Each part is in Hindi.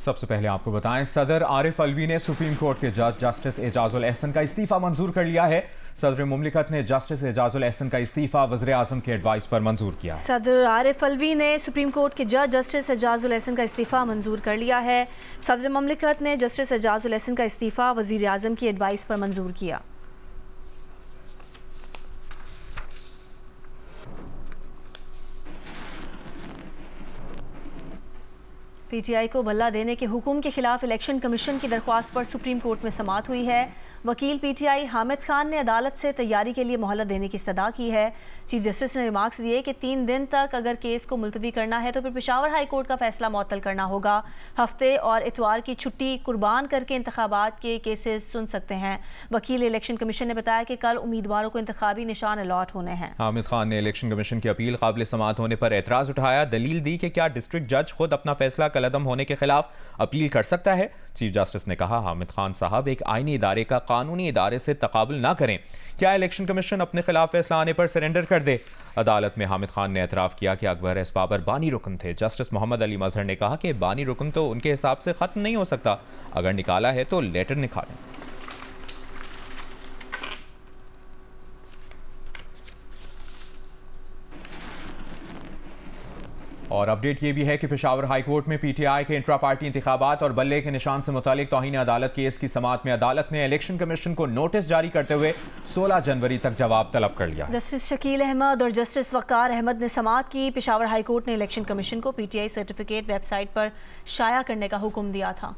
सबसे पहले आपको बताएं, सदर आरिफ अलवी ने सुप्रीम कोर्ट के जज जस्टिस एजाजुल एहसन का इस्तीफा मंजूर कर लिया है। सदर मुमलिकत ने जस्टिस एजाजुल एहसन का इस्तीफा वज़ीर आज़म के एडवाइस पर मंजूर किया। सदर आरिफ अलवी ने सुप्रीम कोर्ट के जज जस्टिस एजाजुल एहसन का इस्तीफा मंजूर कर लिया है। सदर मुमलिकत ने जस्टिस एजाजुल एहसन का इस्तीफा वज़ीर आज़म की एडवाइस पर मंजूर किया। पीटीआई को बल्ला देने के हुक्म के खिलाफ इलेक्शन कमीशन की दरख्वास्त पर सुप्रीम कोर्ट में समाअत हुई है। वकील पीटीआई हामिद खान ने अदालत से तैयारी के लिए मोहलत देने की इस्तदा की है। चीफ जस्टिस ने रिमार्क्स दिए कि 3 दिन तक अगर केस को मुलतवी करना है तो फिर पेशावर हाई कोर्ट का फैसला मुअत्तल करना होगा। हफ्ते और इतवार की छुट्टी कुर्बान करके इंतखाबात के केसेस सुन सकते हैं। वकील इलेक्शन कमीशन ने बताया कि कल उम्मीदवारों को इंतखाबी निशान अलॉट होने हैं। हामिद खान ने इलेक्शन कमीशन की अपील काबिल समाअत होने पर एतराज़ उठाया। दलील दी कि क्या डिस्ट्रिक्ट जज खुद अपना फैसला कलअदम होने के खिलाफ अपील कर सकता है। चीफ जस्टिस ने कहा, हामिद खान साहब एक आईनी इदारे का कानूनी इदारे से तकाबुल ना करें। क्या इलेक्शन कमीशन अपने खिलाफ फैसला आने पर सरेंडर कर दे। अदालत में हामिद खान ने एतराफ़ किया कि अकबर एस बाबर बानी रुकन थे। जस्टिस मोहम्मद अली मजहर ने कहा कि बानी रुकन तो उनके हिसाब से ख़त्म नहीं हो सकता, अगर निकाला है तो लेटर निकालें। और अपडेट ये भी है कि पेशावर हाई कोर्ट में पीटीआई के इंट्रा पार्टी इंतखाबात और बल्ले के निशान से मुतालिक तौहीन अदालत केस की समाअत में अदालत ने इलेक्शन कमीशन को नोटिस जारी करते हुए 16 जनवरी तक जवाब तलब कर लिया। जस्टिस शकील अहमद और जस्टिस वक़ार अहमद ने समाअत की। पेशावर हाई कोर्ट ने इलेक्शन कमीशन को पीटीआई सर्टिफिकेट वेबसाइट पर शाया करने का हुक्म दिया था।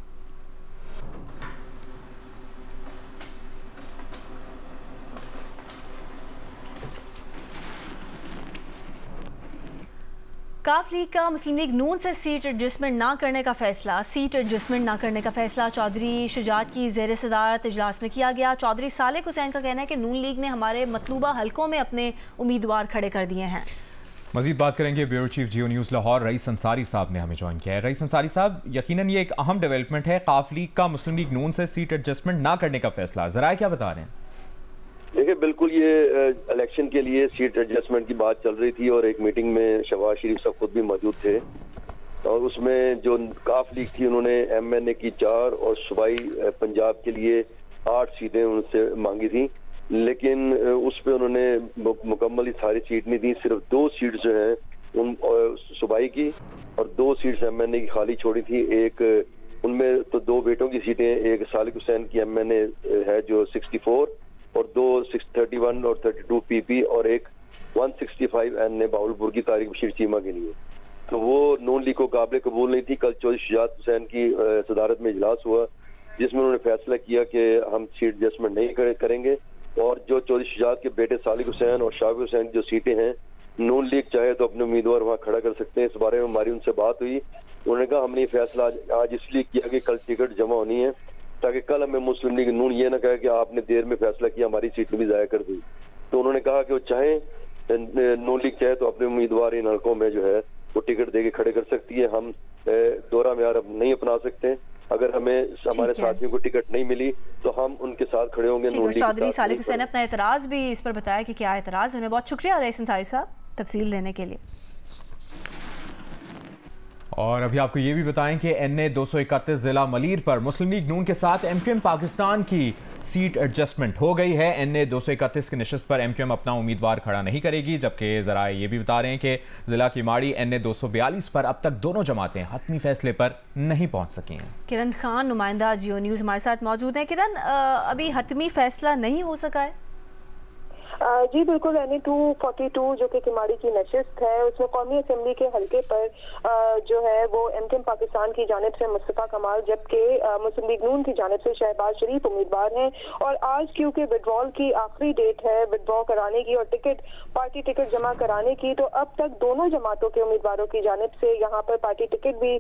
काफ लीग का मुस्लिम लीग नून से सीट एडजस्टमेंट ना करने का फैसला चौधरी शुजात की ज़ेर सदारत इजलास में किया गया। चौधरी सालेक हुसैन का कहना है कि नून लीग ने हमारे मतलूबा हलकों में अपने उम्मीदवार खड़े कर दिए हैं। मजीद बात करेंगे, ब्यूरो चीफ जियो न्यूज़ लाहौर रईस अंसारी साहब ने हमें ज्वाइन किया है। रईस अंसारी साहब, यकीनन ये एक अहम डेवलपमेंट है, काफ लीग का मुस्लिम लीग नून से सीट एडजस्टमेंट ना करने का फैसला, ज़रा क्या बता रहे हैं? देखिए, बिल्कुल ये इलेक्शन के लिए सीट एडजस्टमेंट की बात चल रही थी और एक मीटिंग में शहबाज शरीफ साहब खुद भी मौजूद थे और उसमें जो काफ लीग थी उन्होंने एमएनए की 4 और सूबाई पंजाब के लिए 8 सीटें उनसे मांगी थी, लेकिन उस पर उन्होंने मुकम्मल सारी सीट नहीं दी। सिर्फ 2 सीट जो हैं उन सूबाई की और 2 सीट्स एमएनए की खाली छोड़ी थी। एक उनमें तो 2 बेटों की सीटें, एक सालिक हुसैन की एमएनए है जो 64 और 2 631 और 32 पीपी और एक 165 एन बावलपुर की तारिक बशीर चीमा के लिए। तो वो नून लीग को काबिल कबूल नहीं थी। कल चौधरी शुजात हुसैन की सदारत में इजलास हुआ जिसमें उन्होंने फैसला किया कि हम सीट एडजस्टमेंट नहीं करेंगे और जो चौधरी शुजात के बेटे सालिक हुसैन और शाबिर हुसैन की जो सीटें हैं, नून लीग चाहे तो अपने उम्मीदवार वहाँ खड़ा कर सकते हैं। इस बारे में हमारी उनसे बात हुई। उन्होंने कहा हमने ये फैसला आज इसलिए किया कि कल टिकट जमा होनी है ताकि कल हमें मुस्लिम लीग नून ये ना कहे कि आपने देर में फैसला किया, हमारी सीट भी ज़ाया कर दी। तो उन्होंने कहा कि वो चाहे नून लीग चाहे तो अपने उम्मीदवार इन हलकों में जो है वो टिकट दे के खड़े कर सकती है। हम दोहरा मेयार अब नहीं अपना सकते। अगर हमें हमारे साथियों को टिकट नहीं मिली तो हम उनके साथ खड़े होंगे। चौधरी सालिक हुसैन ने अपना एतराज़ भी इस पर बताया कि क्या एतराज़ है। बहुत शुक्रिया रईस अंसारी साहब तफसील देने के लिए। और अभी आपको ये भी बताएं कि NA 231 जिला मलीर पर मुस्लिम लीग नून के साथ MQM पाकिस्तान की सीट एडजस्टमेंट हो गई है। NA 231 की नशिस्त पर MQM अपना उम्मीदवार खड़ा नहीं करेगी, जबकि ज़रा ये भी बता रहे हैं कि जिला की माड़ी NA 242 पर अब तक दोनों जमातें हतमी फैसले पर नहीं पहुंच सकी हैं। किरण खान नुमाइंदा जियो न्यूज़ हमारे साथ मौजूद हैं। किरण, अभी हतमी फैसला नहीं हो सका है? जी बिल्कुल, NA 242 जो कि किमाड़ी की नशिस्त है उसमें कौमी असम्बली के हल्के पर जो है वो MQM पाकिस्तान की जानिब से मुस्तफ़ा कमाल जबकि मुस्लिम लीग नून की जानिब से शहबाज शरीफ उम्मीदवार हैं। और आज क्योंकि विड्रॉल की आखिरी डेट है विड्रॉ कराने की और पार्टी टिकट जमा कराने की, तो अब तक दोनों जमातों के उम्मीदवारों की जानिब से यहाँ पर पार्टी टिकट भी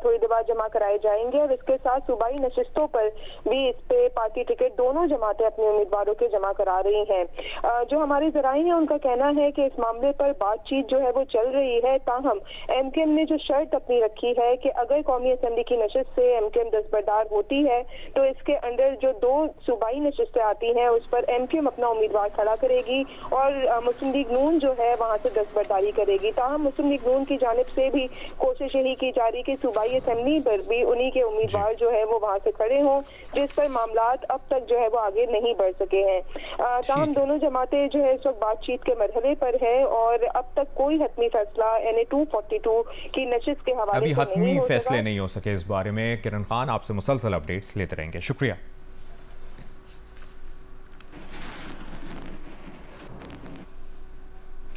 थोड़ी देर बाद जमा कराए जाएंगे और इसके साथ सूबाई नशिस्तों पर भी इस पे पार्टी टिकट दोनों जमातें अपने उम्मीदवारों के जमा करा रही हैं। जो हमारे जराए हैं उनका कहना है कि इस मामले पर बातचीत जो है वो चल रही है, ताहम एमकेएम ने जो शर्त अपनी रखी है कि अगर कौमी असम्बली की नशिस्त से एमकेएम दस्तबरदार होती है तो इसके अंदर जो 2 सूबाई नशिस्तें आती हैं उस पर एमकेएम अपना उम्मीदवार खड़ा करेगी और मुस्लिम लीग नून जो है वहां से दस्तबरदारी करेगी। ताहम मुस्लिम लीग नून की जानिब से भी कोशिश यही की जा रही कि सूबाई असम्बली पर भी उन्हीं के उम्मीदवार जो है वो वहां से खड़े हों, जिस पर मामलात अब तक जो है वो आगे नहीं बढ़ सके हैं। ताहम दोनों जमातें जो है इस वक्त बातचीत के मरहले पर है और अब तक कोई हतमी फैसला NA 242 की नशिस्त के हवाले अभी से हतमी फैसले नहीं हो सके इस बारे में। किरण खान, आपसे मुसलसल अपडेट्स लेते रहेंगे, शुक्रिया।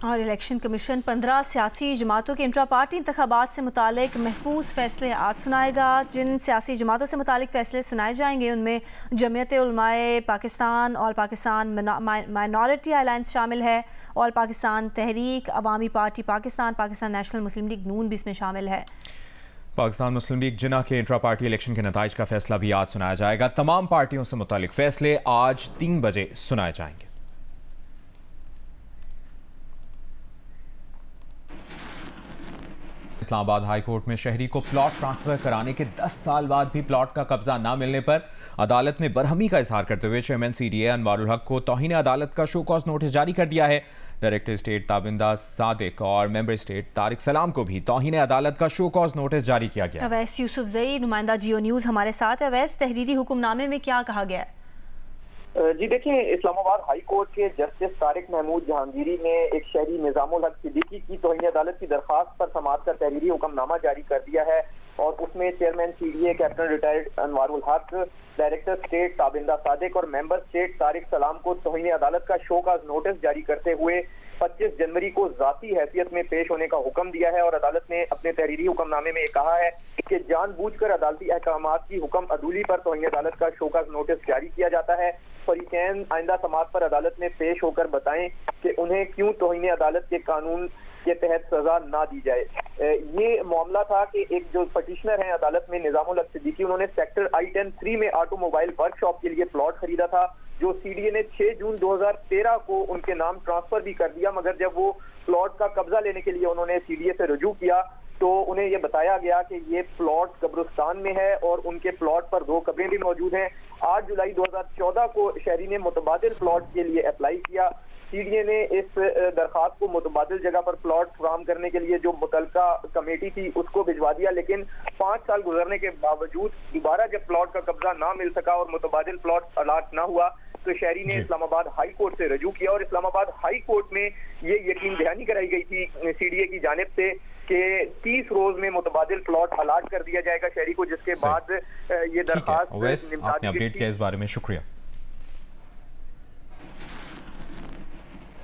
और इलेक्शन कमीशन 15 सियासी जमातों के इंट्रा पार्टी इंतखाबात से मुतालिक महफूज फैसले आज सुनाएगा। जिन सियासी जमातों से मुतालिक फैसले सुनाए जाएंगे उनमें Jamiat Ulema Pakistan, all Pakistan minority alliance शामिल है, all Pakistan Tehreek, Awami party Pakistan, Pakistan national Muslim league Noon भी इसमें शामिल है। पाकिस्तान मुस्लिम लीग जिन्ना के इंट्रा पार्टी इलेक्शन के नताइज का फैसला भी आज सुनाया जाएगा। तमाम पार्टियों से मुतालिक फैसले आज 3 बजे सुनाए जाएंगे। इस्लामाबाद हाई कोर्ट में शहरी को प्लॉट ट्रांसफर कराने के 10 साल बाद भी प्लॉट का कब्जा न मिलने पर अदालत ने बरहमी का इजहार करते हुए चेयरमैन CDA अनवारुल हक को तौहीन अदालत का शो कॉज नोटिस जारी कर दिया है। डायरेक्टर स्टेट ताबिंदा सादिक और मेंबर स्टेट तारिक सलाम को भी तौहीन अदालत का शो कॉज नोटिस जारी किया गया। अवैस यूसुफजई, नुमाइंदा जियो न्यूज़ हमारे साथ। अवैस, तहरीरी हुक्मनामे में क्या कहा गया है? जी देखिए, इस्लामाबाद हाई कोर्ट के जस्टिस तारिक महमूद जहांगीरी ने एक शहरी निजामुल हक सिद्दीकी की तौहीन अदालत की दरखास्त पर समाअत का तहरीरी हुक्मनामा जारी कर दिया है और उसमें chairman CDA captain retired Anwarul हक, डायरेक्टर स्टेट ताबिंदा सादिक और मेंबर स्टेट तारिक सलाम को तौहीन अदालत का शो कॉज नोटिस जारी करते हुए 25 जनवरी को जाती हैसियत में पेश होने का हुक्म दिया है। और अदालत ने अपने तहरीरी हुक्मनामे में कहा है कि जानबूझकर अदालती अहकामात की हुक्म अदूली पर तौहीन अदालत का शो कॉज नोटिस जारी किया जाता है। फरीकैन आइंदा समाअत पर अदालत में पेश होकर बताएं कि उन्हें क्यों तौहीन अदालत के कानून के तहत सजा ना दी जाए। ये मामला था कि एक जो पटिशनर हैं अदालत में निजामुल हक सिद्दीकी, उन्होंने सेक्टर I-10-3 में ऑटोमोबाइल वर्कशॉप के लिए प्लॉट खरीदा था जो CDA ने 6 जून 2013 को उनके नाम ट्रांसफर भी कर दिया, मगर जब वो प्लॉट का कब्जा लेने के लिए उन्होंने CDA से रुजू किया तो उन्हें ये बताया गया कि ये प्लॉट कब्रिस्तान में है और उनके प्लॉट पर 2 कब्रें भी मौजूद हैं। 8 जुलाई 2014 को शहरी ने मुतबादिल प्लॉट के लिए अप्लाई किया। CDA ने इस दरखास्त को मुतबादिल जगह पर प्लॉट फराहम करने के लिए जो मुतलका कमेटी थी उसको भिजवा दिया, लेकिन 5 साल गुजरने के बावजूद दोबारा जब प्लॉट का कब्जा ना मिल सका और मुतबादिल प्लॉट अलाट ना हुआ तो शहरी ने इस्लामाबाद हाई कोर्ट से रजू किया और इस्लामाबाद हाई कोर्ट में ये यकीन दहानी कराई गई थी CDA की जानिब से कि 30 रोज में मुतबादिल प्लॉट अलाट कर दिया जाएगा शहरी को, जिसके बाद ये दरखास्त आपने अपडेट किया इस बारे में, शुक्रिया।